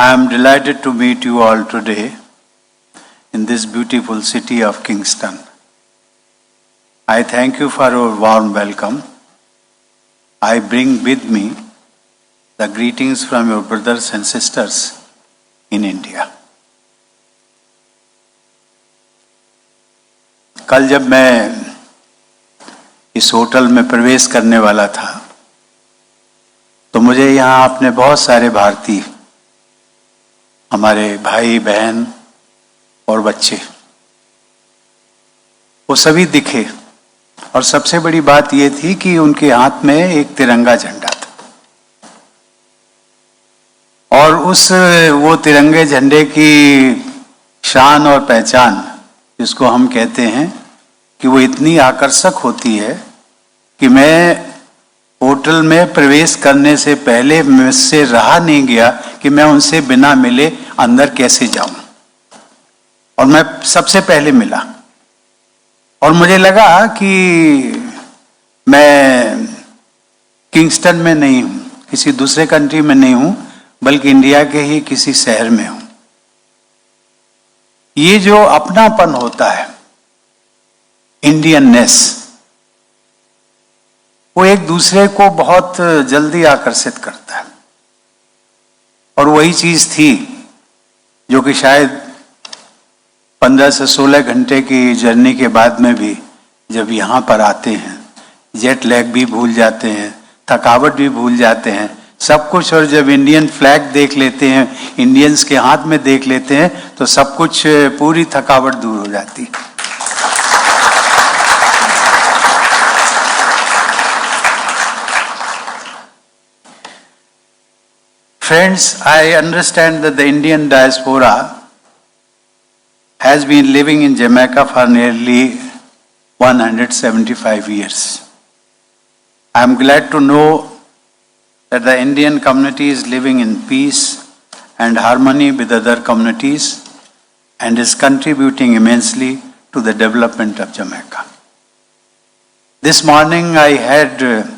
I am delighted to meet you all today in this beautiful city of Kingston. I thank you for your warm welcome. I bring with me the greetings from your brothers and sisters in India. कल जब मैं इस hotel में प्रवेश करने वाला था तो मुझे यहाँ अपने बहुत सारे भारतीय, हमारे भाई बहन और बच्चे, वो सभी दिखे। और सबसे बड़ी बात ये थी कि उनके हाथ में एक तिरंगा झंडा था और वो तिरंगे झंडे की शान और पहचान, जिसको हम कहते हैं कि वो इतनी आकर्षक होती है कि मैं होटल में प्रवेश करने से पहले मुझसे रहा नहीं गया कि मैं उनसे बिना मिले अंदर कैसे जाऊं। और मैं सबसे पहले मिला और मुझे लगा कि मैं किंगस्टन में नहीं हूं, किसी दूसरे कंट्री में नहीं हूं, बल्कि इंडिया के ही किसी शहर में हूं। ये जो अपनापन होता है, इंडियननेस, वो एक दूसरे को बहुत जल्दी आकर्षित करता है। और वही चीज थी जो कि शायद 15 से 16 घंटे की जर्नी के बाद में भी जब यहाँ पर आते हैं, जेट लैग भी भूल जाते हैं, थकावट भी भूल जाते हैं, सब कुछ। और जब इंडियन फ्लैग देख लेते हैं, इंडियंस के हाथ में देख लेते हैं, तो सब कुछ, पूरी थकावट दूर हो जाती है। Friends, I understand that the Indian diaspora has been living in Jamaica for nearly 175 years. I am glad to know that the Indian community is living in peace and harmony with other communities and is contributing immensely to the development of Jamaica. This morning I had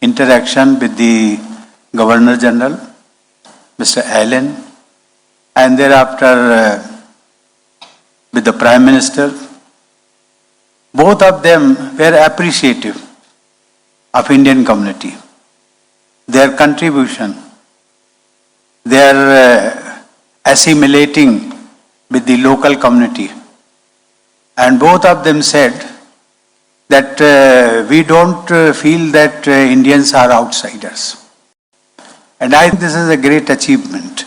interaction with the Governor General, Mr. Allen, and thereafter with the Prime Minister. Both of them were appreciative of Indian community, their contribution, their assimilating with the local community. And both of them said that we don't feel that Indians are outsiders. And I think this is a great achievement.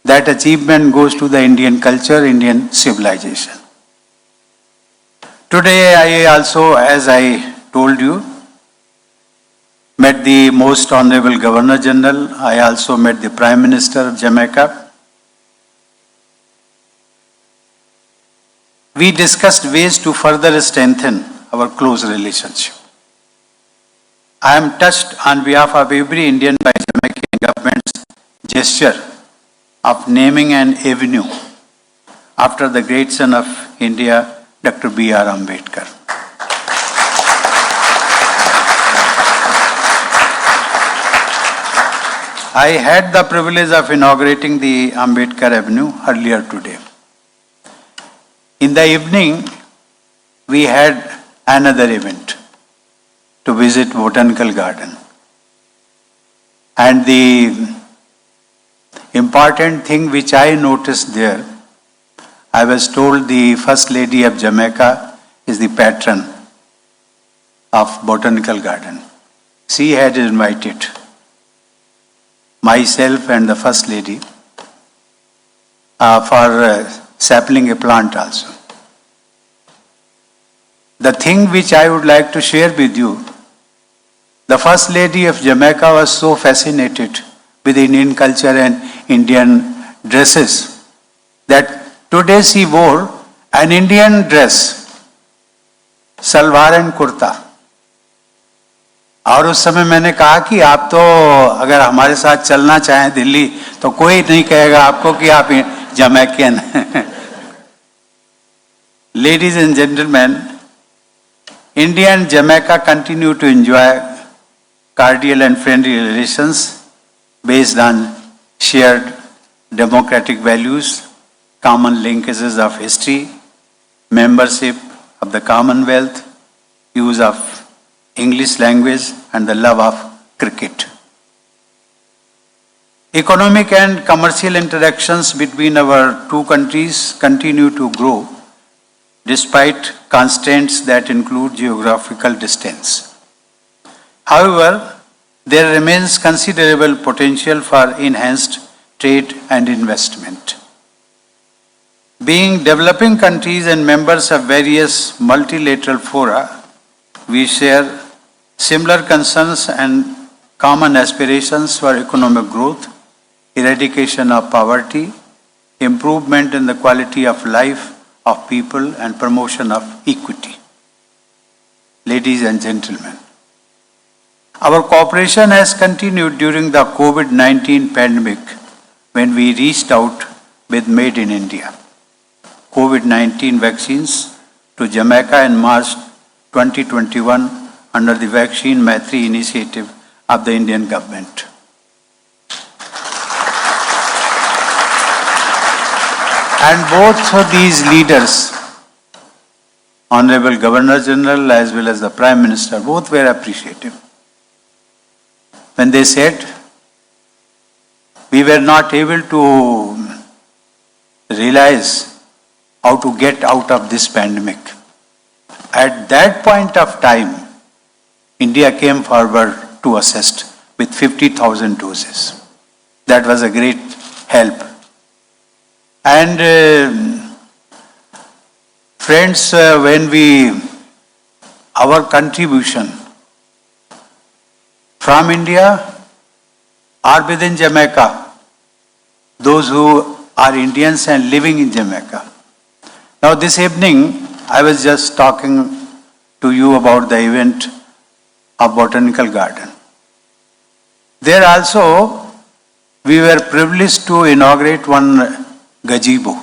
That achievement goes to the Indian culture, Indian civilization. Today I also, as I told you, met the Most Honorable Governor General. I also met the Prime Minister of Jamaica. We discussed ways to further strengthen our close relationship. I am touched on behalf of every Indian by Jamaican government's gesture of naming an avenue after the great son of India, Dr. B.R. Ambedkar. I had the privilege of inaugurating the Ambedkar Avenue earlier today. In the evening, we had another event to visit Botanical Garden. And the important thing which I noticed there, I was told the First Lady of Jamaica is the patron of Botanical Garden. She had invited myself and the First Lady for sapling a plant also. The thing which I would like to share with you, the First Lady of Jamaica was so fascinated with Indian culture and Indian dresses that today she wore an Indian dress, salwar and kurta. और उस समय मैंने कहा कि आप तो अगर हमारे साथ चलना चाहें दिल्ली तो कोई नहीं कहेगा आपको कि आप जमैकियन हैं। Ladies and gentlemen, India and Jamaica continue to enjoy cordial and friendly relations based on shared democratic values, common linkages of history, membership of the Commonwealth, use of English language, and the love of cricket. Economic and commercial interactions between our two countries continue to grow despite constraints that include geographical distance. However, there remains considerable potential for enhanced trade and investment. Being developing countries and members of various multilateral fora, we share similar concerns and common aspirations for economic growth, eradication of poverty, improvement in the quality of life of people, and promotion of equity. Ladies and gentlemen, our cooperation has continued during the COVID-19 pandemic when we reached out with Made in India COVID-19 vaccines to Jamaica in March 2021 under the Vaccine Maitri initiative of the Indian government. And both of these leaders, Honorable Governor General as well as the Prime Minister, both were appreciative. When they said, we were not able to realize how to get out of this pandemic. At that point of time, India came forward to assist with 50,000 doses. That was a great help. And friends, our contribution from India or within Jamaica, those who are Indians and living in Jamaica. Now this evening, I was just talking to you about the event of Botanical Garden. There also, we were privileged to inaugurate one gazebo.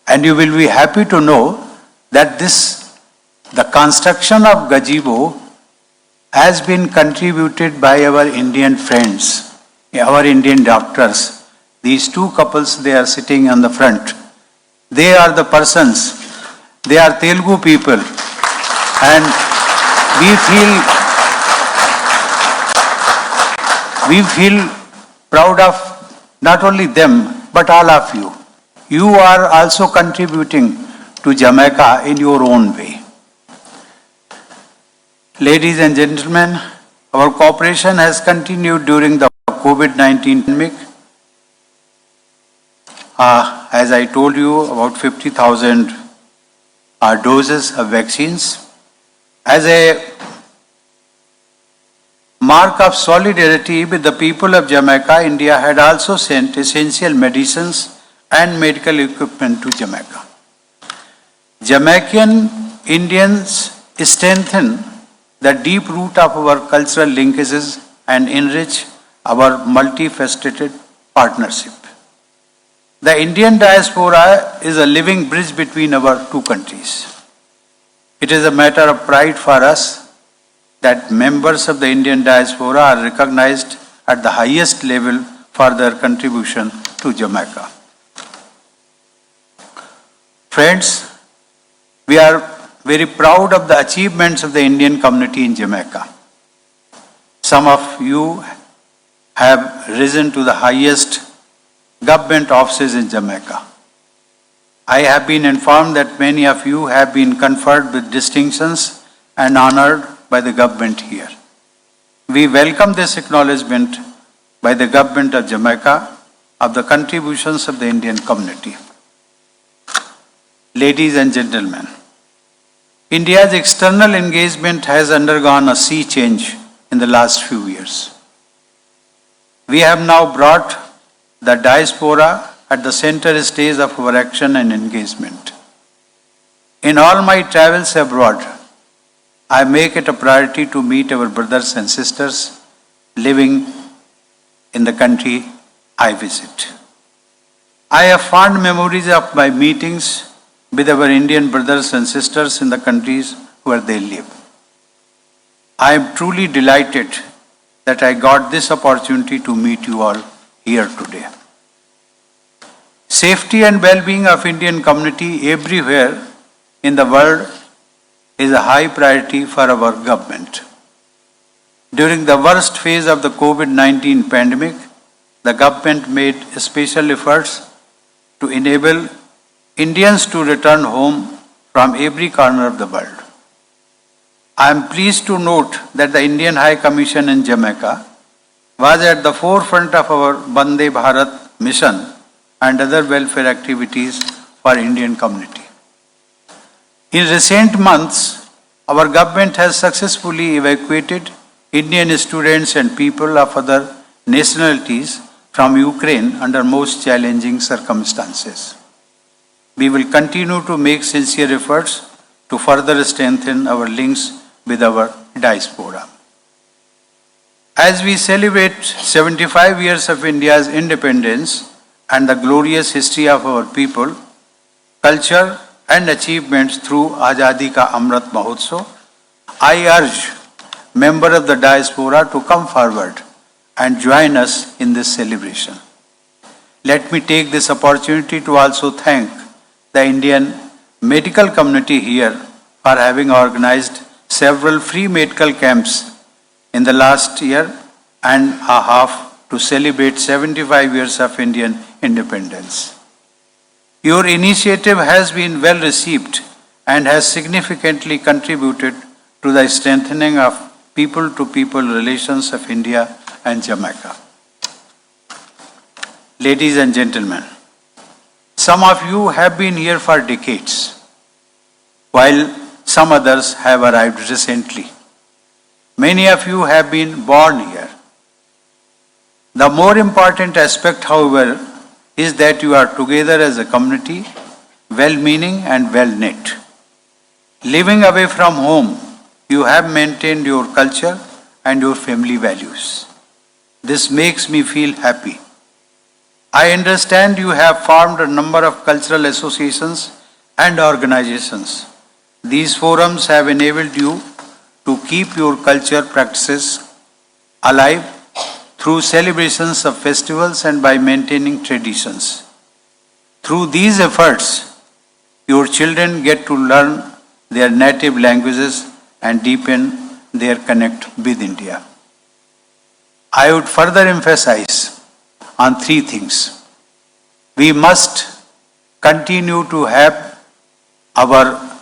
And you will be happy to know that the construction of gazebo has been contributed by our Indian friends, our Indian doctors. These two couples, they are sitting on the front. They are the persons, they are Telugu people. And we feel proud of not only them, but all of you. You are also contributing to Jamaica in your own way. Ladies and gentlemen, our cooperation has continued during the COVID-19 pandemic. As I told you, about 50,000 doses of vaccines. As a mark of solidarity with the people of Jamaica, India had also sent essential medicines and medical equipment to Jamaica. Jamaican Indians strengthen the deep root of our cultural linkages and enrich our multifaceted partnership. The Indian diaspora is a living bridge between our two countries. It is a matter of pride for us that members of the Indian diaspora are recognized at the highest level for their contribution to Jamaica. Friends, we are very proud of the achievements of the Indian community in Jamaica. Some of you have risen to the highest government offices in Jamaica. I have been informed that many of you have been conferred with distinctions and honored by the government here. We welcome this acknowledgement by the government of Jamaica of the contributions of the Indian community. Ladies and gentlemen, India's external engagement has undergone a sea change in the last few years. We have now brought the diaspora at the center stage of our action and engagement. In all my travels abroad, I make it a priority to meet our brothers and sisters living in the country I visit. I have fond memories of my meetings with our Indian brothers and sisters in the countries where they live. I am truly delighted that I got this opportunity to meet you all here today. Safety and well-being of Indian community everywhere in the world is a high priority for our government. During the worst phase of the COVID-19 pandemic, the government made special efforts to enable Indians to return home from every corner of the world. I am pleased to note that the Indian High Commission in Jamaica was at the forefront of our Vande Bharat mission and other welfare activities for Indian community. In recent months, our government has successfully evacuated Indian students and people of other nationalities from Ukraine under most challenging circumstances. We will continue to make sincere efforts to further strengthen our links with our diaspora. As we celebrate 75 years of India's independence and the glorious history of our people, culture and achievements through Azadi Ka Amrit Mahotsav, I urge members of the diaspora to come forward and join us in this celebration. Let me take this opportunity to also thank the Indian medical community here for having organized several free medical camps in the last year and a half to celebrate 75 years of Indian independence. Your initiative has been well received and has significantly contributed to the strengthening of people-to-people relations of India and Jamaica. Ladies and gentlemen, some of you have been here for decades, while some others have arrived recently. Many of you have been born here. The more important aspect, however, is that you are together as a community, well-meaning and well-knit. Living away from home, you have maintained your culture and your family values. This makes me feel happy. I understand you have formed a number of cultural associations and organizations. These forums have enabled you to keep your culture practices alive through celebrations of festivals and by maintaining traditions. Through these efforts, your children get to learn their native languages and deepen their connect with India. I would further emphasize on three things. We must continue to have our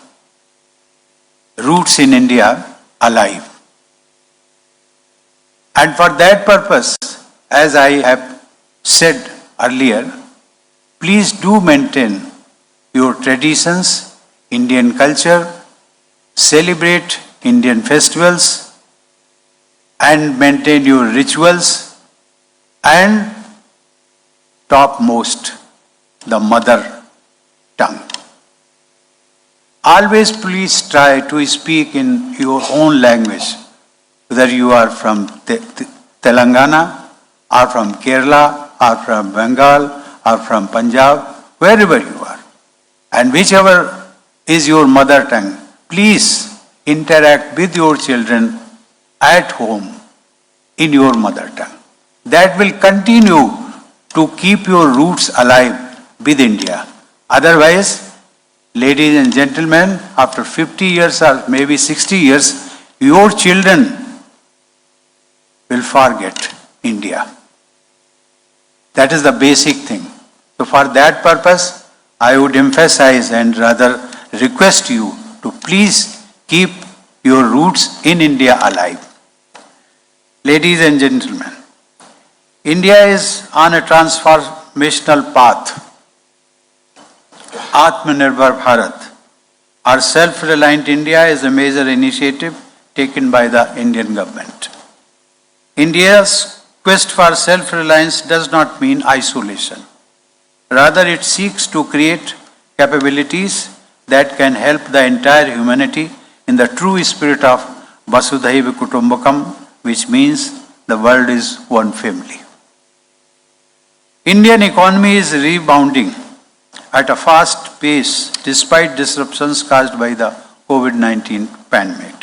roots in India alive. And for that purpose, as I have said earlier, please do maintain your traditions, Indian culture, celebrate Indian festivals, and maintain your rituals, and topmost, the mother tongue. Always please try to speak in your own language, whether you are from Telangana, or from Kerala, or from Bengal, or from Punjab, wherever you are. And whichever is your mother tongue, please interact with your children at home in your mother tongue. That will continue to keep your roots alive with India. Otherwise, ladies and gentlemen, after 50 years or maybe 60 years, your children will forget India. That is the basic thing. So for that purpose, I would emphasize and rather request you to please keep your roots in India alive. Ladies and gentlemen, India is on a transformational path. Atmanirbhar Bharat, our self-reliant India, is a major initiative taken by the Indian government. India's quest for self-reliance does not mean isolation. Rather, it seeks to create capabilities that can help the entire humanity in the true spirit of Vasudhaiva Kutumbakam, which means the world is one family. Indian economy is rebounding at a fast pace despite disruptions caused by the COVID-19 pandemic.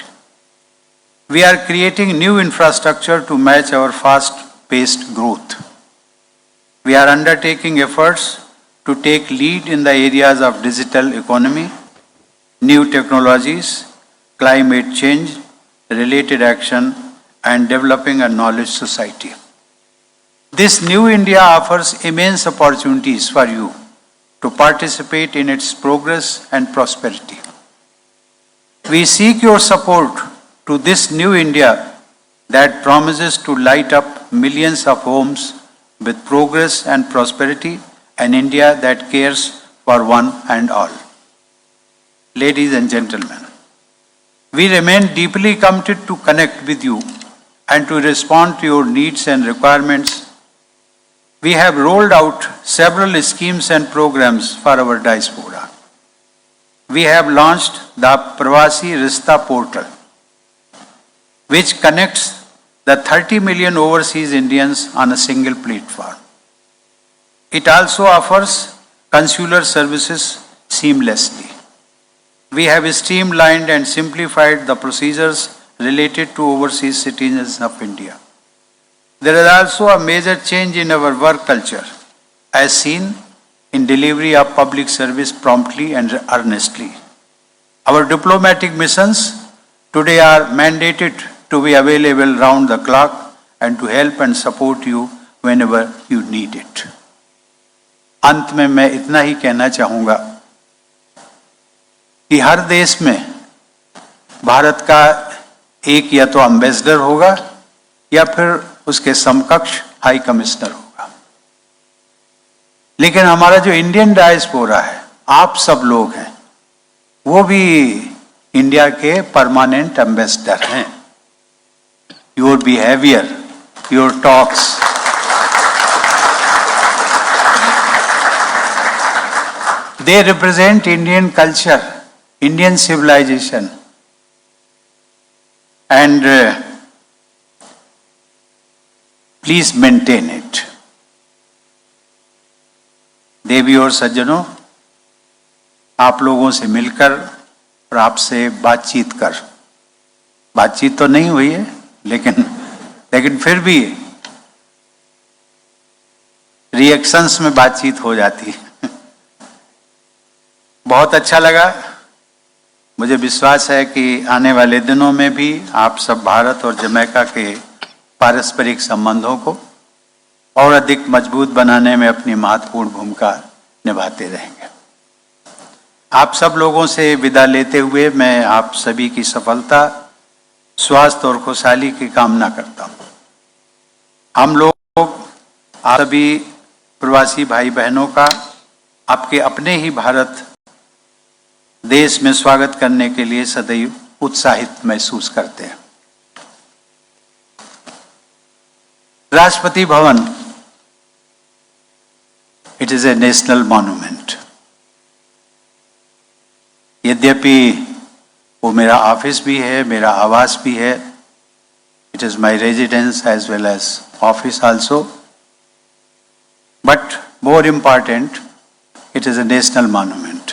We are creating new infrastructure to match our fast-paced growth. We are undertaking efforts to take lead in the areas of digital economy, new technologies, climate change, related action, and developing a knowledge society. This new India offers immense opportunities for you to participate in its progress and prosperity. We seek your support to this new India that promises to light up millions of homes with progress and prosperity, an India that cares for one and all. Ladies and gentlemen, we remain deeply committed to connect with you and to respond to your needs and requirements. We have rolled out several schemes and programs for our diaspora. We have launched the Pravasi Rishta portal, which connects the 30 million overseas Indians on a single platform. It also offers consular services seamlessly. We have streamlined and simplified the procedures related to overseas citizens of India. There is also a major change in our work culture, as seen in delivery of public service promptly and earnestly. Our diplomatic missions today are mandated to be available round the clock and to help and support you whenever you need it. अंत में मैं इतना ही कहना चाहूँगा कि हर देश में भारत का एक या तो एम्बेसडर होगा या फिर उसके समकक्ष हाई कमिश्नर होगा, लेकिन हमारा जो इंडियन डायस्पोरा है, आप सब लोग हैं, वो भी इंडिया के परमानेंट एम्बेसडर हैं. Your behaviour, your talks, they represent Indian culture, Indian civilization, and please maintain it. देवी और सज्जनों, आप लोगों से मिलकर और आपसे बातचीत तो नहीं हुई है, लेकिन फिर भी रिएक्शंस में बातचीत हो जाती है. बहुत अच्छा लगा. मुझे विश्वास है कि आने वाले दिनों में भी आप सब भारत और जमैका के पारस्परिक संबंधों को और अधिक मजबूत बनाने में अपनी महत्वपूर्ण भूमिका निभाते रहेंगे. आप सब लोगों से विदा लेते हुए मैं आप सभी की सफलता, स्वास्थ्य और खुशहाली की कामना करता हूँ. हम लोग आप सभी प्रवासी भाई बहनों का आपके अपने ही भारत देश में स्वागत करने के लिए सदैव उत्साहित महसूस करते हैं. Rashtrapati Bhavan, it is a national monument. यद्यपि वो मेरा ऑफिस भी है, मेरा आवास भी है. It is my residence as well as office also, but more important, it is a national monument.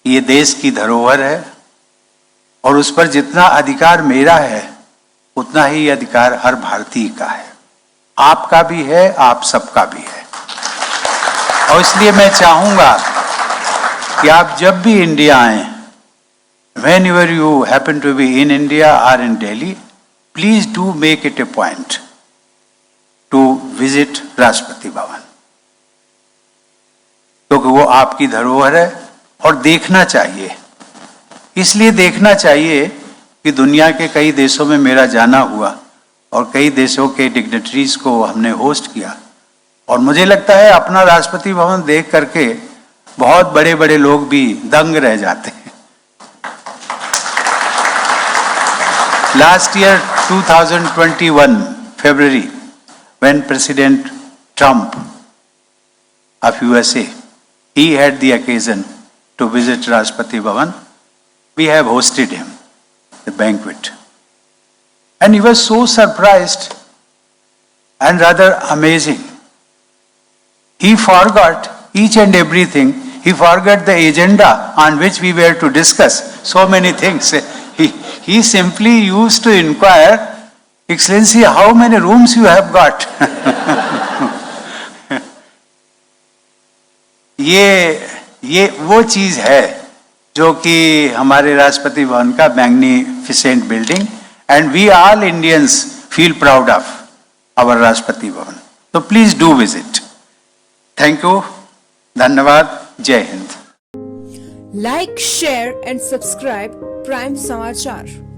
ये देश की धरोहर है और उस पर जितना अधिकार मेरा है उतना ही अधिकार हर भारतीय का है, आपका भी है, आप सबका भी है. और इसलिए मैं चाहूंगा कि आप जब भी इंडिया आए, whenever you happen to be in India or in Delhi, please do make it a point to visit Rashtrapati Bhavan, क्योंकि वो आपकी धरोहर है और देखना चाहिए. इसलिए देखना चाहिए कि दुनिया के कई देशों में मेरा जाना हुआ और कई देशों के डिग्नेटरीज को हमने होस्ट किया, और मुझे लगता है अपना राष्ट्रपति भवन देख करके बहुत बड़े बड़े लोग भी दंग रह जाते हैं. Last year 2021 February, when President Trump of USA, he had the occasion to visit Rashtrapati Bhavan, we have hosted him, the banquet. And he was so surprised and rather amazing. He forgot each and everything. He forgot the agenda on which we were to discuss so many things. He simply used to inquire, Excellency, how many rooms you have got? ये वो चीज है जो कि हमारे राष्ट्रपति भवन का magnificent building, and we all Indians feel proud of our Rashtrapati Bhavan. तो please do visit. Thank you. धन्यवाद. जय Hind. Like, share and subscribe Prime Samachar.